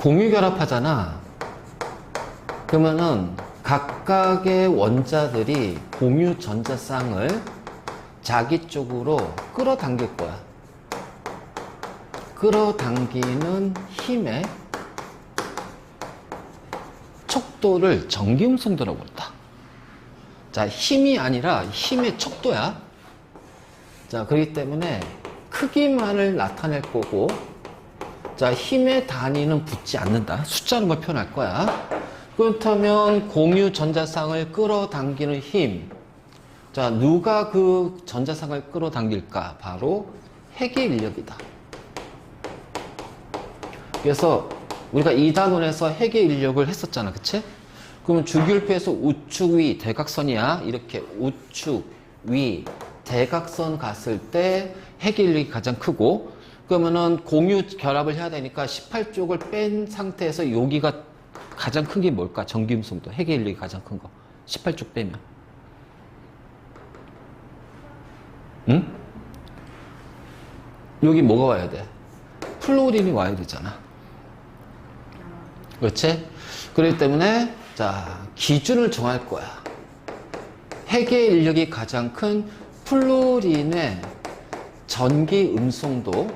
공유 결합하잖아. 그러면은 각각의 원자들이 공유 전자쌍을 자기 쪽으로 끌어당길 거야. 끌어당기는 힘의 척도를 전기음성도라고 부른다. 자, 힘이 아니라 힘의 척도야. 자, 그렇기 때문에 크기만을 나타낼 거고, 자, 힘의 단위는 붙지 않는다. 숫자로만 표현할 거야. 그렇다면 공유 전자쌍을 끌어당기는 힘. 자, 누가 그 전자쌍을 끌어당길까? 바로 핵의 인력이다. 그래서 우리가 2단원에서 핵의 인력을 했었잖아. 그치? 그러면 주기율표에서 우측 위 대각선이야. 이렇게 우측 위 대각선 갔을 때 핵의 인력이 가장 크고, 그러면은 공유 결합을 해야 되니까 18쪽을 뺀 상태에서 여기가 가장 큰 게 뭘까? 전기음성도. 핵의 인력이 가장 큰 거. 18쪽 빼면. 응? 여기 뭐가 와야 돼? 플로린이 와야 되잖아. 그렇지? 그렇기 때문에 자, 기준을 정할 거야. 핵의 인력이 가장 큰 플로린의 전기 음성도.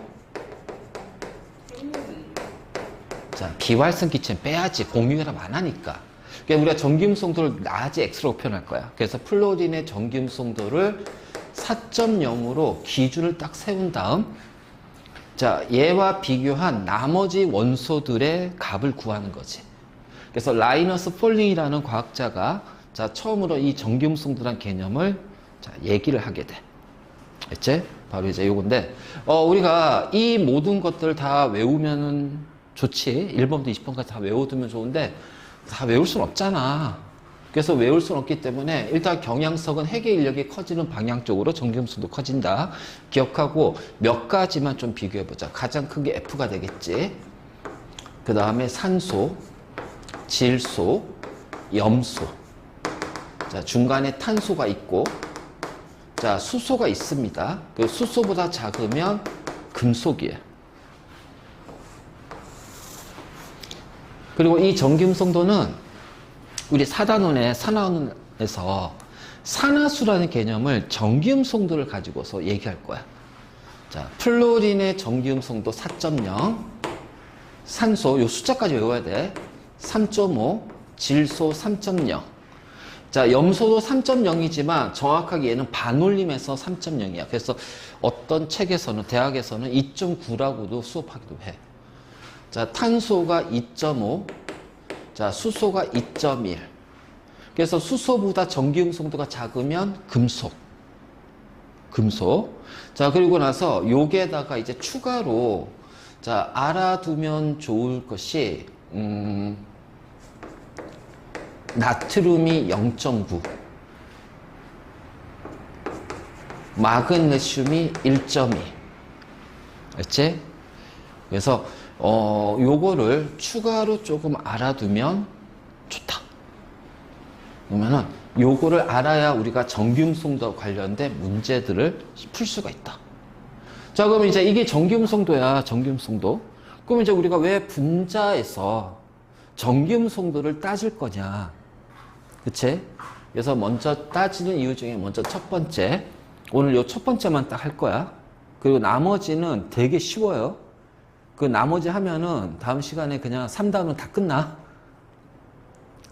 자, 비활성 기체는 빼야지. 공유결합 안 하니까. 그러니까 우리가 전기 음성도를 낮이 X로 표현할 거야. 그래서 플로린의 전기 음성도를 4.0으로 기준을 딱 세운 다음, 자, 얘와 비교한 나머지 원소들의 값을 구하는 거지. 그래서 라이너스 폴링이라는 과학자가 자, 처음으로 이 전기 음성도라는 개념을 자, 얘기를 하게 돼. 됐지? 바로 이제 요건데, 우리가 이 모든 것들을 다 외우면은 좋지. 1번부터 20번까지 다 외워두면 좋은데, 다 외울 순 없잖아. 그래서 외울 순 없기 때문에, 일단 경향성은 핵의 인력이 커지는 방향 쪽으로 전기음성도 커진다. 기억하고 몇 가지만 좀 비교해보자. 가장 큰 게 F가 되겠지. 그 다음에 산소, 질소, 염소. 자, 중간에 탄소가 있고, 자, 수소가 있습니다. 그 수소보다 작으면 금속이에요. 그리고 이 전기음성도는 우리 4단원의 산화원에서 산화수라는 개념을 전기음성도를 가지고서 얘기할 거야. 자, 플로린의 전기음성도 4.0, 산소, 요 숫자까지 외워야 돼. 3.5, 질소 3.0. 자, 염소도 3.0이지만 정확하게 얘는 반올림에서 3.0이야. 그래서 어떤 책에서는, 대학에서는 2.9라고도 수업하기도 해. 자, 탄소가 2.5, 자, 수소가 2.1. 그래서 수소보다 전기음성도가 작으면 금속. 자, 그리고 나서 여기에다가 이제 추가로 자, 알아두면 좋을 것이 나트륨이 0.9, 마그네슘이 1.2. 알지? 그래서 요거를 추가로 조금 알아두면 좋다. 그러면은 요거를 알아야 우리가 전기음성도 관련된 문제들을 풀 수가 있다. 자, 그럼 이제 이게 전기음성도야, 전기음성도. 그럼 이제 우리가 왜 분자에서 전기음성도를 따질 거냐. 그치? 그래서 먼저 따지는 이유 중에 먼저 첫 번째. 오늘 요 첫 번째만 딱 할 거야. 그리고 나머지는 되게 쉬워요. 그 나머지 하면은 다음 시간에 그냥 3단원 다 끝나.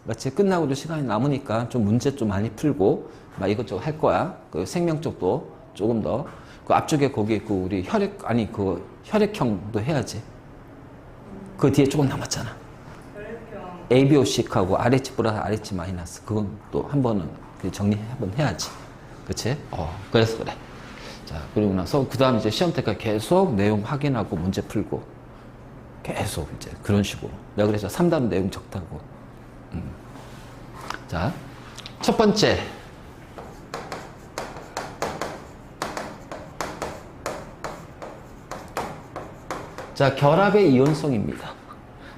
마치 끝나고도 시간이 남으니까 좀 문제 좀 많이 풀고 막 이것저것 할 거야. 그 생명 쪽도 조금 더. 그 앞쪽에 거기 그 우리 그 혈액형도 해야지. 그 뒤에 조금 남았잖아. 혈액형. ABOC하고 RH 플러스 RH 마이너스. 그건 또 한 번은 정리 한번 해야지. 그치? 그래서 그래. 자, 그리고 나서 그 다음 이제 시험 때까지 계속 내용 확인하고 문제 풀고 계속 이제 그런 식으로. 내가 그래서 3단원 내용 적다고. 자, 첫 번째. 자, 결합의 이온성입니다.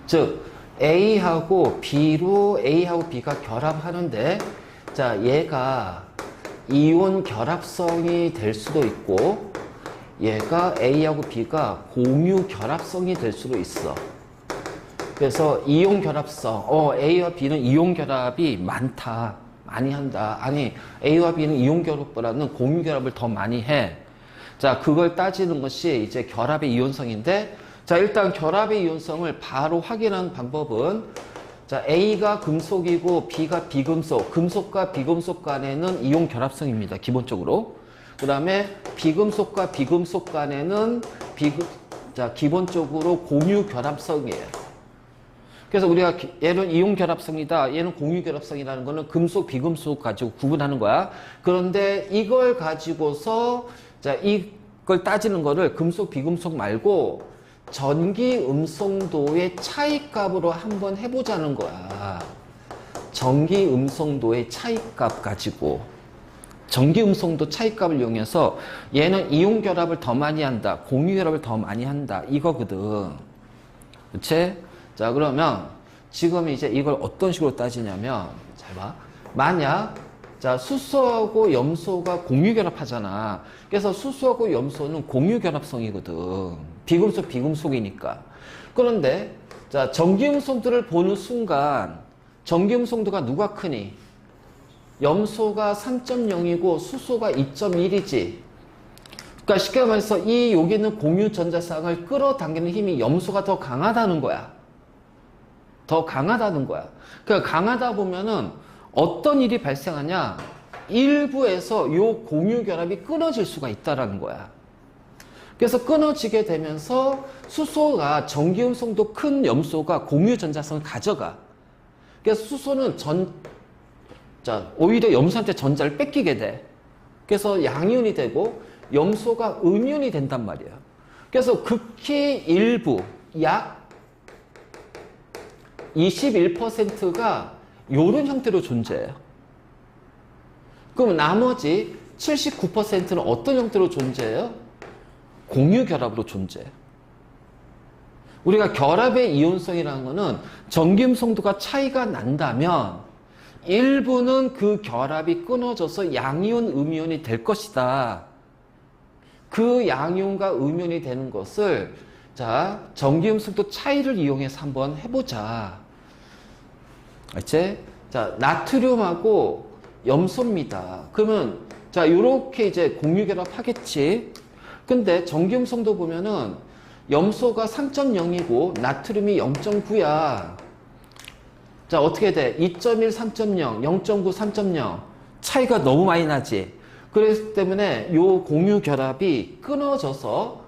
즉, A하고 B로 A하고 B가 결합하는데, 자, 얘가 이온 결합성이 될 수도 있고, 얘가 A하고 B가 공유 결합성이 될 수도 있어. 그래서 이온 결합성, A와 B는 이온 결합이 많다. 많이 한다. 아니, A와 B는 이온 결합보다는 공유 결합을 더 많이 해. 자, 그걸 따지는 것이 이제 결합의 이온성인데, 자, 일단 결합의 이온성을 바로 확인하는 방법은, 자, A가 금속이고 B가 비금속, 금속과 비금속 간에는 이온 결합성입니다. 기본적으로. 그 다음에 비금속과 비금속 간에는 자, 기본적으로 공유 결합성이에요. 그래서 우리가 얘는 이온 결합성이다, 얘는 공유 결합성이라는 거는 금속, 비금속 가지고 구분하는 거야. 그런데 이걸 가지고서, 자, 이걸 따지는 거를 금속, 비금속 말고 전기 음성도의 차이값으로 한번 해보자는 거야. 전기 음성도의 차이값 가지고. 전기 음성도 차이값을 이용해서 얘는 이온 결합을 더 많이 한다, 공유 결합을 더 많이 한다, 이거거든. 그치? 자, 그러면 지금 이제 이걸 어떤 식으로 따지냐면, 잘 봐. 만약, 자, 수소하고 염소가 공유 결합하잖아. 그래서 수소하고 염소는 공유 결합성이거든. 비금속, 비금속이니까. 그런데, 자, 전기음성도를 보는 순간, 전기음성도가 누가 크니? 염소가 3.0이고 수소가 2.1이지. 그러니까 쉽게 말해서 이 여기 있는 공유 전자쌍을 끌어당기는 힘이 염소가 더 강하다는 거야. 더 강하다는 거야. 그러니까 강하다 보면은 어떤 일이 발생하냐? 일부에서 요 공유 결합이 끊어질 수가 있다라는 거야. 그래서 끊어지게 되면서 수소가 전기음성도 큰 염소가 공유 전자성을 가져가. 그래서 수소는 자, 오히려 염소한테 전자를 뺏기게 돼. 그래서 양이온이 되고 염소가 음이온이 된단 말이야. 그래서 극히 일부, 약 21%가 이런 형태로 존재해요. 그럼 나머지 79%는 어떤 형태로 존재해요? 공유 결합으로 존재해요. 우리가 결합의 이온성이라는 거는 전기음성도가 차이가 난다면 일부는 그 결합이 끊어져서 양이온, 음이온이 될 것이다. 그 양이온과 음이온이 되는 것을, 자, 전기음성도 차이를 이용해서 한번 해보자. 알지? 자, 나트륨하고 염소입니다. 그러면, 자, 요렇게 이제 공유 결합하겠지. 근데 전기음성도 보면은 염소가 3.0이고 나트륨이 0.9야. 자, 어떻게 돼? 2.1, 3.0, 0.9, 3.0. 차이가 너무 많이 나지. 그렇기 때문에 요 공유 결합이 끊어져서,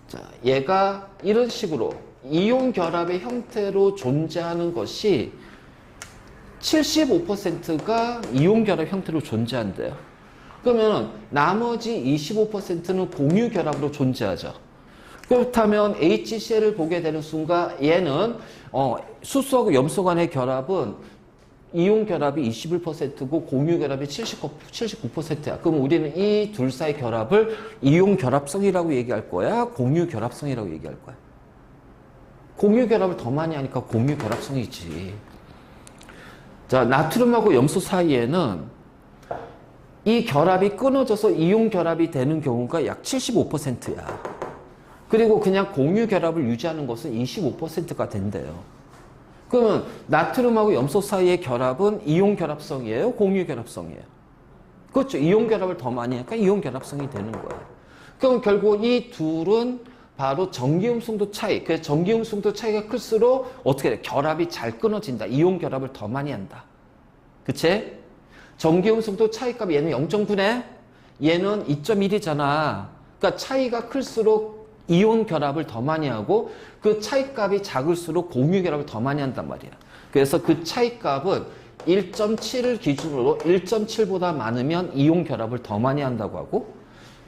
자, 얘가 이런 식으로 이온 결합의 형태로 존재하는 것이 75%가 이온 결합 형태로 존재한대요. 그러면 나머지 25%는 공유 결합으로 존재하죠. 그렇다면 HCl을 보게 되는 순간 얘는 수소하고 염소 간의 결합은 이온 결합이 21%고 공유 결합이 79%야. 그럼 우리는 이 둘 사이 결합을 이온 결합성이라고 얘기할 거야? 공유 결합성이라고 얘기할 거야? 공유 결합을 더 많이 하니까 공유 결합성이지. 자, 나트륨하고 염소 사이에는 이 결합이 끊어져서 이온 결합이 되는 경우가 약 75%야. 그리고 그냥 공유 결합을 유지하는 것은 25%가 된대요. 그러면 나트륨하고 염소 사이의 결합은 이온 결합성이에요? 공유 결합성이에요? 그렇죠. 이온 결합을 더 많이 하니까 이온 결합성이 되는 거예요. 그럼 결국 이 둘은 바로 전기음성도 차이. 그래서 전기음성도 차이가 클수록 어떻게 돼? 결합이 잘 끊어진다. 이온 결합을 더 많이 한다. 그치? 전기음성도 차이값이 얘는 0.9네? 얘는 2.1이잖아. 그러니까 차이가 클수록 이온 결합을 더 많이 하고 그 차이값이 작을수록 공유 결합을 더 많이 한단 말이야. 그래서 그 차이값은 1.7을 기준으로 1.7보다 많으면 이온 결합을 더 많이 한다고 하고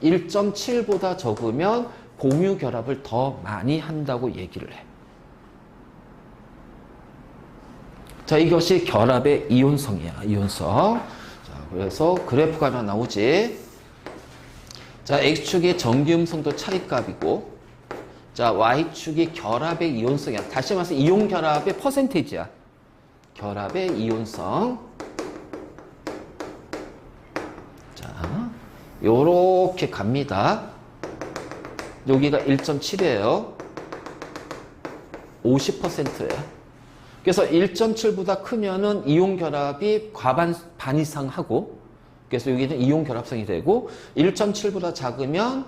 1.7보다 적으면 공유 결합을 더 많이 한다고 얘기를 해. 자, 이것이 결합의 이온성이야. 이온성. 자, 그래서 그래프가 하나 나오지. 자, X축이 전기음성도 차이값이고, 자, Y축이 결합의 이온성이야. 다시 말해서 이온 결합의 퍼센테이지야. 결합의 이온성. 자, 요렇게 갑니다. 여기가 1.7이에요. 50%예요. 그래서 1.7보다 크면은 이온 결합이 반 이상 하고, 그래서 여기는 이온 결합성이 되고, 1.7보다 작으면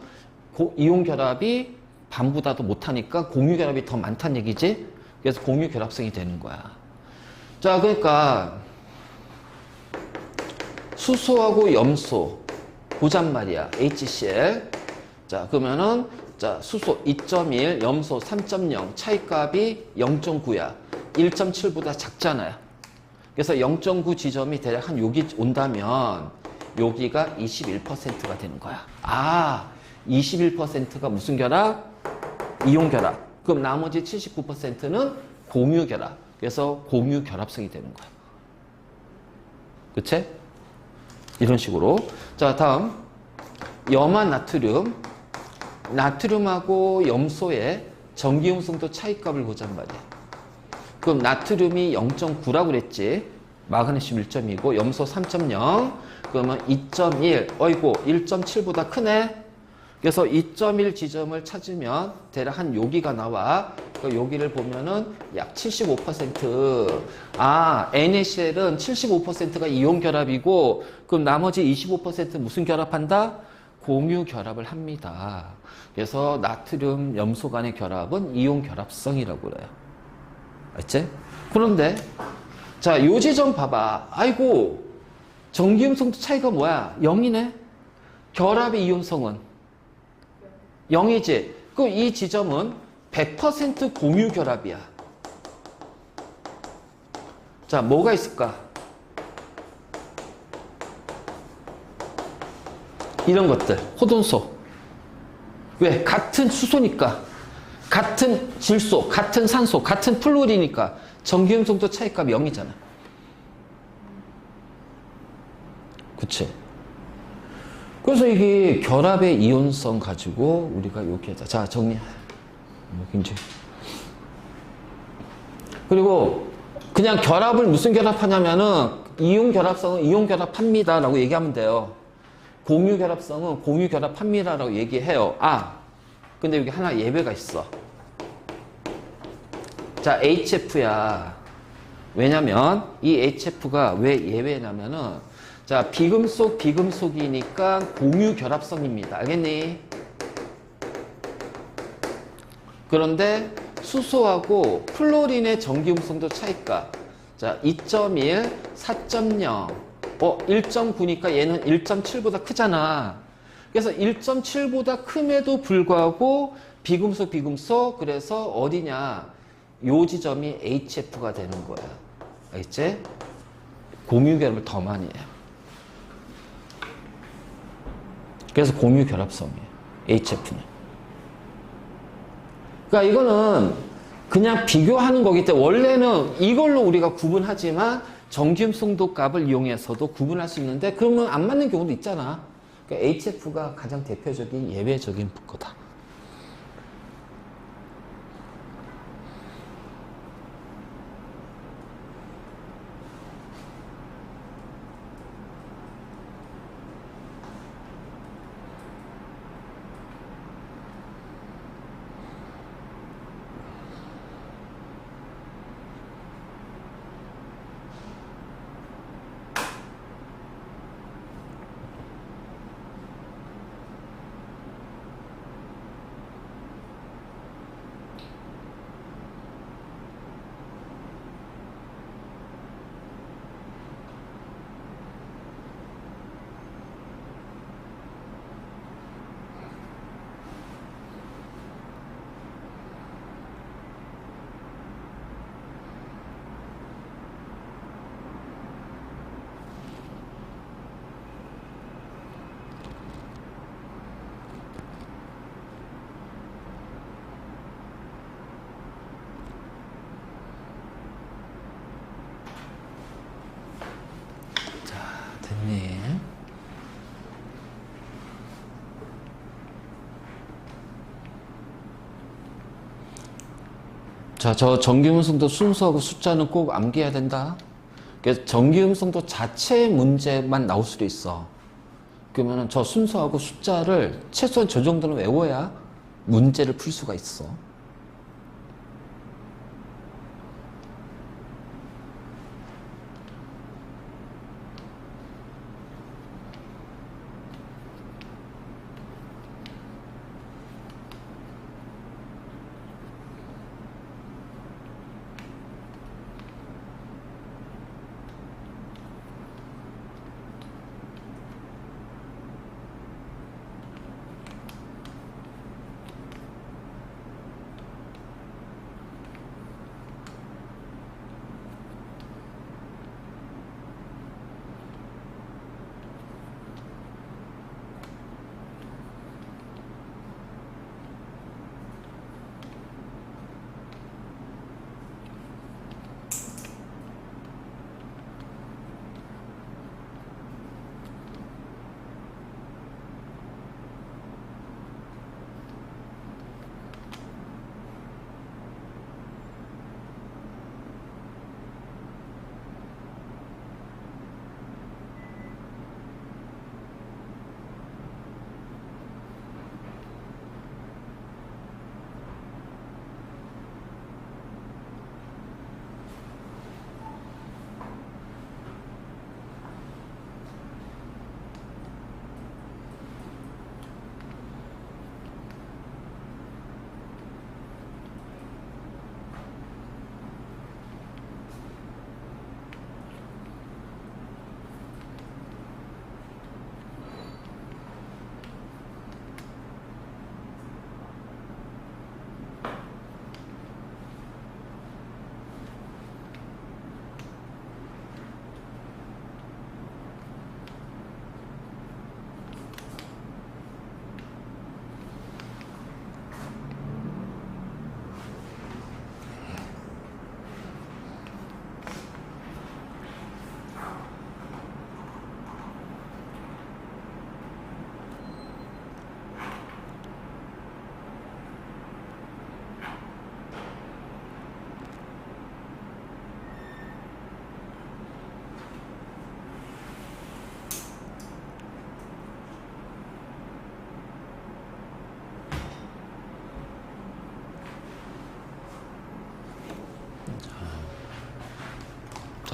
이온 결합이 반보다도 못하니까 공유 결합이 더 많다는 얘기지. 그래서 공유 결합성이 되는 거야. 자, 그러니까 수소하고 염소 보잔 말이야. HCl. 자, 그러면은 자, 수소 2.1, 염소 3.0, 차이값이 0.9야. 1.7보다 작잖아요. 그래서 0.9 지점이 대략 한 여기 온다면 여기가 21%가 되는 거야. 아, 21%가 무슨 결합? 이온 결합. 그럼 나머지 79%는 공유 결합. 그래서 공유 결합성이 되는 거야. 그치? 이런 식으로. 자, 다음. 염화 나트륨. 나트륨하고 염소의 전기용성도 차이값을 보잔 말이야. 그럼 나트륨이 0.9라고 그랬지. 마그네슘 1.2고 염소 3.0. 그러면 2.1. 어이고 1.7보다 크네. 그래서 2.1 지점을 찾으면 대략 한 여기가 나와. 여기를 보면은 약 75%. 아, NaCl은 75%가 이온 결합이고, 그럼 나머지 25% 무슨 결합한다? 공유 결합을 합니다. 그래서 나트륨, 염소 간의 결합은 이온 결합성이라고 그래요. 알지? 그런데, 자, 요 지점 봐봐. 아이고, 전기음성도 차이가 뭐야? 0이네? 결합의 이온성은 0이지? 그럼 이 지점은 100% 공유 결합이야. 자, 뭐가 있을까? 이런 것들. 호돈소. 왜? 같은 수소니까. 같은 질소, 같은 산소, 같은 플루리니까 전기음성도 차이값이 0이잖아. 그치? 그래서 이게 결합의 이온성 가지고 우리가 이렇게 하자. 자, 정리. 굉장히. 그리고 그냥 결합을 무슨 결합하냐면은 이온 결합성은 이온 결합합니다 라고 얘기하면 돼요. 공유 결합성은 공유 결합합니다 라고 얘기해요. 아, 근데 여기 하나 예외가 있어. 자, HF야. 왜냐면 이 HF가 왜 예외냐면은 자, 비금속이니까 공유 결합성입니다. 알겠니? 그런데 수소하고 플로린의 전기음성도 차이값. 자, 2.1, 4.0, 1.9니까 얘는 1.7보다 크잖아. 그래서 1.7보다 큼에도 불구하고 비금속, 그래서 어디냐? 요 지점이 HF가 되는 거야. 알겠지? 공유 결합을 더 많이 해요. 그래서 공유 결합성이에요. HF는. 그러니까 이거는 그냥 비교하는 거기 때문에 원래는 이걸로 우리가 구분하지만 전기음성도 값을 이용해서도 구분할 수 있는데 그러면 안 맞는 경우도 있잖아. 그러니까 HF가 가장 대표적인 예외적인 거다. 됐니? 자, 저 전기음성도 순서하고 숫자는 꼭 암기해야 된다. 그래서 전기음성도 자체의 문제만 나올 수도 있어. 그러면은 저 순서하고 숫자를 최소한 저 정도는 외워야 문제를 풀 수가 있어.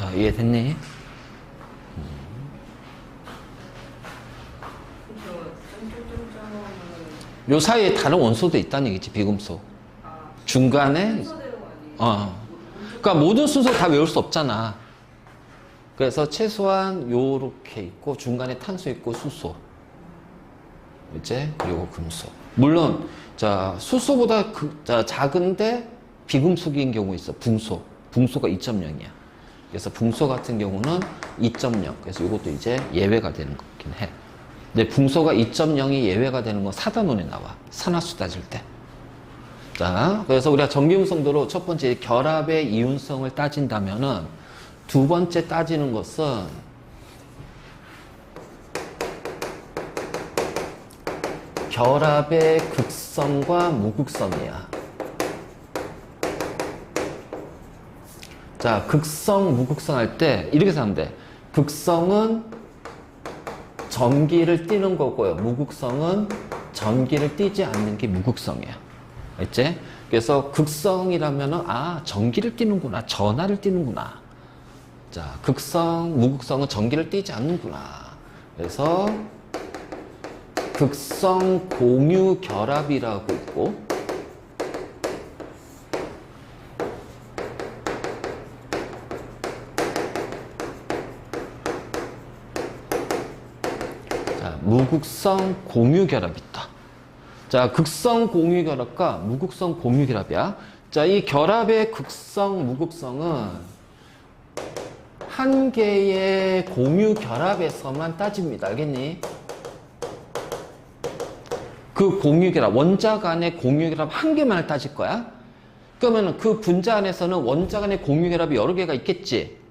자, 이해됐니? 요 사이에 다른 원소도 있다는 얘기지, 비금속. 중간에, 그러니까 모든 순서 다 외울 수 없잖아. 그래서 최소한 요렇게 있고, 중간에 탄소 있고, 수소. 이제, 그리고 금속. 물론, 자, 수소보다 작은데 비금속인 경우 있어. 붕소. 붕소가 2.0이야. 그래서 붕소 같은 경우는 2.0. 그래서 이것도 이제 예외가 되는 거긴 해. 근데 붕소가 2.0이 예외가 되는 건 사단원에 나와. 산화수 따질 때. 자, 그래서 우리가 전기운송도로 첫 번째 결합의 이윤성을 따진다면은 두 번째 따지는 것은 결합의 극성과 무극성이야. 자, 극성, 무극성 할 때 이렇게 생각하면 돼. 극성은 전기를 띠는 거고요. 무극성은 전기를 띠지 않는 게 무극성이야. 알지? 그래서 극성이라면은, 아, 전기를 띠는구나. 전하를 띠는구나. 자, 극성, 무극성은 전기를 띠지 않는구나. 그래서 극성 공유 결합이라고 있고, 무극성 공유결합이 있다. 자, 극성 공유결합과 무극성 공유결합이야. 자, 이 결합의 극성, 무극성은 한 개의 공유결합에서만 따집니다. 알겠니? 그 공유결합, 원자 간의 공유결합 한 개만을 따질 거야. 그러면 그 분자 안에서는 원자 간의 공유결합이 여러 개가 있겠지.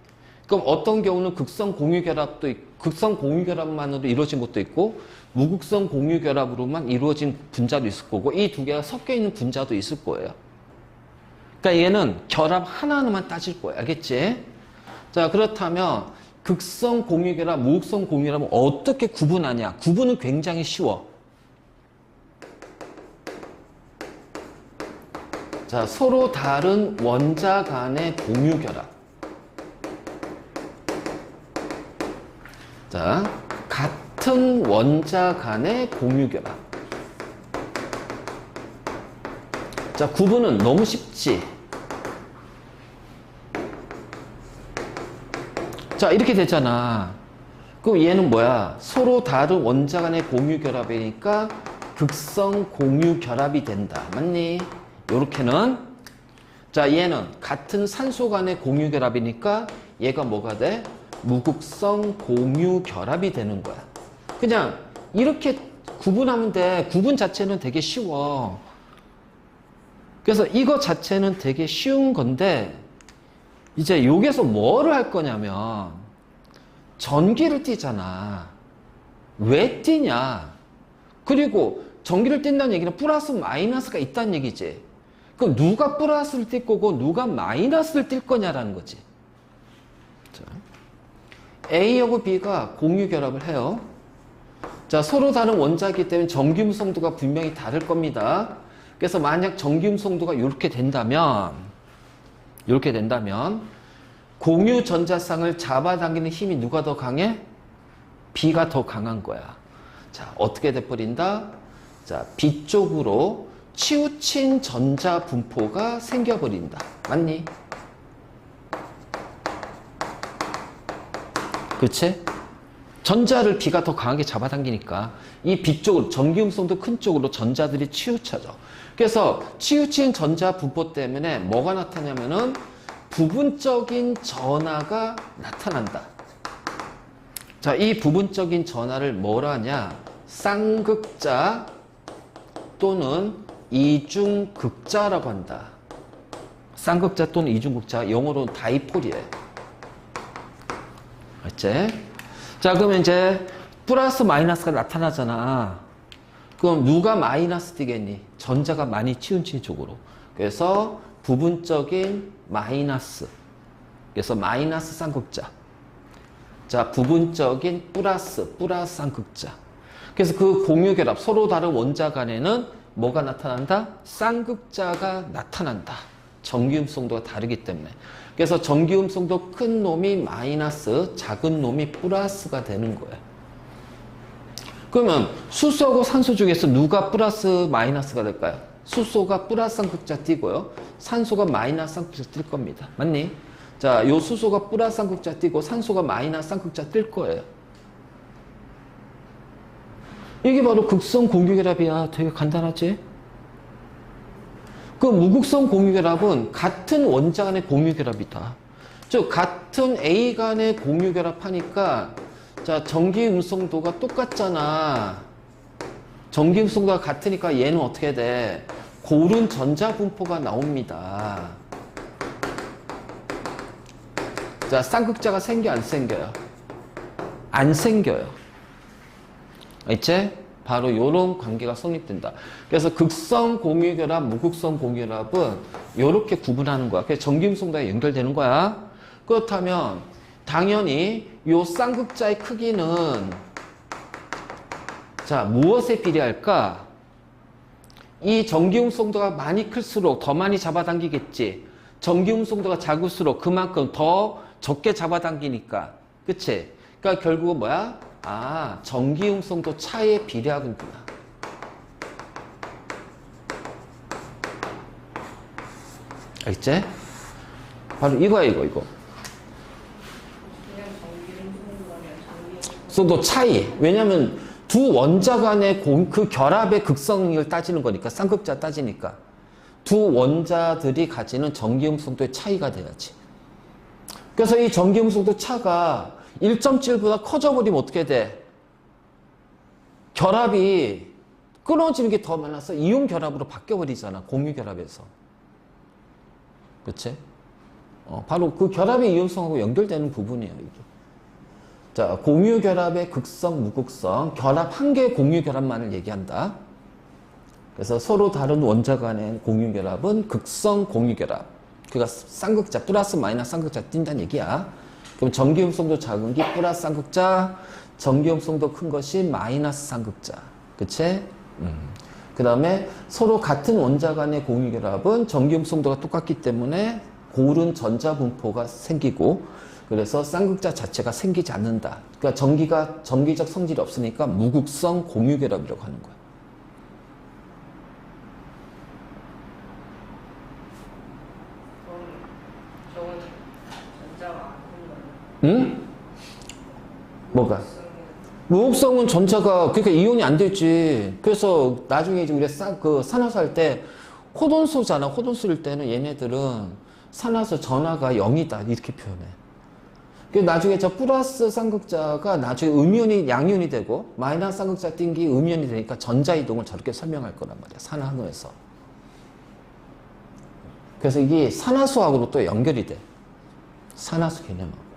그럼 어떤 경우는 극성 공유결합도 극성 공유결합만으로 이루어진 것도 있고 무극성 공유결합으로만 이루어진 분자도 있을 거고 이 두 개가 섞여 있는 분자도 있을 거예요. 그러니까 얘는 결합 하나하나만 따질 거야. 알겠지? 자, 그렇다면 극성 공유결합, 무극성 공유결합은 어떻게 구분하냐? 구분은 굉장히 쉬워. 자, 서로 다른 원자 간의 공유결합. 자, 같은 원자 간의 공유결합. 자, 구분은 너무 쉽지. 자, 이렇게 되잖아. 그럼 얘는 뭐야? 서로 다른 원자 간의 공유결합이니까 극성 공유결합이 된다. 맞니? 요렇게는. 자, 얘는 같은 산소 간의 공유결합이니까 얘가 뭐가 돼? 무극성 공유결합이 되는 거야. 그냥 이렇게 구분하면 돼. 구분 자체는 되게 쉬워. 그래서 이거 자체는 되게 쉬운 건데 이제 여기서 뭐를 할 거냐면 전기를 띠잖아. 왜 띠냐? 그리고 전기를 띈다는 얘기는 플러스 마이너스가 있다는 얘기지. 그럼 누가 플러스를 띌 거고 누가 마이너스를 띌 거냐라는 거지. 자. A하고 B가 공유결합을 해요. 자, 서로 다른 원자이기 때문에 전기음성도가 분명히 다를 겁니다. 그래서 만약 전기음성도가 이렇게 된다면 공유 전자쌍을 잡아당기는 힘이 누가 더 강해? B가 더 강한 거야. 자, 어떻게 돼버린다? 자, B 쪽으로 치우친 전자 분포가 생겨버린다. 맞니? 그치? 전자를 B가 더 강하게 잡아당기니까 이 B 쪽으로 전기음성도 큰 쪽으로 전자들이 치우쳐져. 그래서 치우친 전자 분포 때문에 뭐가 나타나냐면은 부분적인 전하가 나타난다. 자, 이 부분적인 전하를 뭐라 하냐? 쌍극자 또는 이중극자라고 한다. 쌍극자 또는 이중극자, 영어로는 다이폴이에요. 알지? 자, 그러면 이제 플러스 마이너스가 나타나잖아. 그럼 누가 마이너스 띄겠니? 전자가 많이 치우친 쪽으로. 그래서 부분적인 마이너스. 그래서 마이너스 쌍극자. 자, 부분적인 플러스 쌍극자. 그래서 그 공유결합, 서로 다른 원자 간에는 뭐가 나타난다? 쌍극자가 나타난다. 전기음성도가 다르기 때문에. 그래서 전기음성도 큰 놈이 마이너스, 작은 놈이 플러스가 되는 거예요. 그러면 수소하고 산소 중에서 누가 플러스 마이너스가 될까요? 수소가 플러스 쌍극자 띄고요. 산소가 마이너스 쌍극자 뜰 겁니다. 맞니? 자, 요 수소가 플러스 쌍극자 띄고 산소가 마이너스 쌍극자 뜰 거예요. 이게 바로 극성 공유결합이야. 되게 간단하지? 그 무극성 공유결합은 같은 원자 간의 공유결합이다. 즉 같은 A 간의 공유결합하니까 자 전기음성도가 똑같잖아. 전기음성도가 같으니까 얘는 어떻게 돼? 고른 전자분포가 나옵니다. 자 쌍극자가 생겨 안 생겨요? 안 생겨요. 이제 바로 이런 관계가 성립된다. 그래서 극성 공유결합, 무극성 공유결합은 이렇게 구분하는 거야. 그래서 전기음성도에 연결되는 거야. 그렇다면 당연히 이 쌍극자의 크기는 자 무엇에 비례할까? 이 전기음성도가 많이 클수록 더 많이 잡아당기겠지. 전기음성도가 작을수록 그만큼 더 적게 잡아당기니까. 그치? 그러니까 결국은 뭐야? 아, 전기음성도 차이에 비례하는구나. 알겠지? 바로 이거야, 이거. 음성도 차이. 왜냐면 두 원자 간의 그 결합의 극성을 따지는 거니까, 쌍극자 따지니까. 두 원자들이 가지는 전기음성도의 차이가 돼야지. 그래서 이 전기음성도 차가 1.7보다 커져버리면 어떻게 돼? 결합이 끊어지는 게 더 많아서 이온 결합으로 바뀌어버리잖아. 공유 결합에서. 그치? 바로 그 결합의 이온성하고 연결되는 부분이에요. 이게. 자, 공유 결합의 극성, 무극성. 결합 한 개의 공유 결합만을 얘기한다. 그래서 서로 다른 원자 간의 공유 결합은 극성 공유 결합. 그가 쌍극자, 플러스 마이너스 쌍극자 띈다는 얘기야. 그럼 전기음성도 작은 게 플러스 쌍극자, 전기음성도 큰 것이 마이너스 쌍극자. 그치? 그 다음에 서로 같은 원자 간의 공유결합은 전기음성도가 똑같기 때문에 고른 전자분포가 생기고 그래서 쌍극자 자체가 생기지 않는다. 그러니까 전기적 성질이 없으니까 무극성 공유결합이라고 하는 거야. 응? 뭐가? 무극성은 전자가 그러니까 이온이 안 되지. 그래서 나중에 이제 우리가 그 산화수 할 때 호돈수잖아. 호돈수일 때는 얘네들은 산화수 전하가 0이다 이렇게 표현해. 그 나중에 저 플러스 쌍극자가 나중에 음이온이 양이온이 되고 마이너스 쌍극자 띵기 음이온이 되니까 전자 이동을 저렇게 설명할 거란 말이야. 산화학에서. 그래서 이게 산화수하고도 또 연결이 돼. 산화수 개념하고.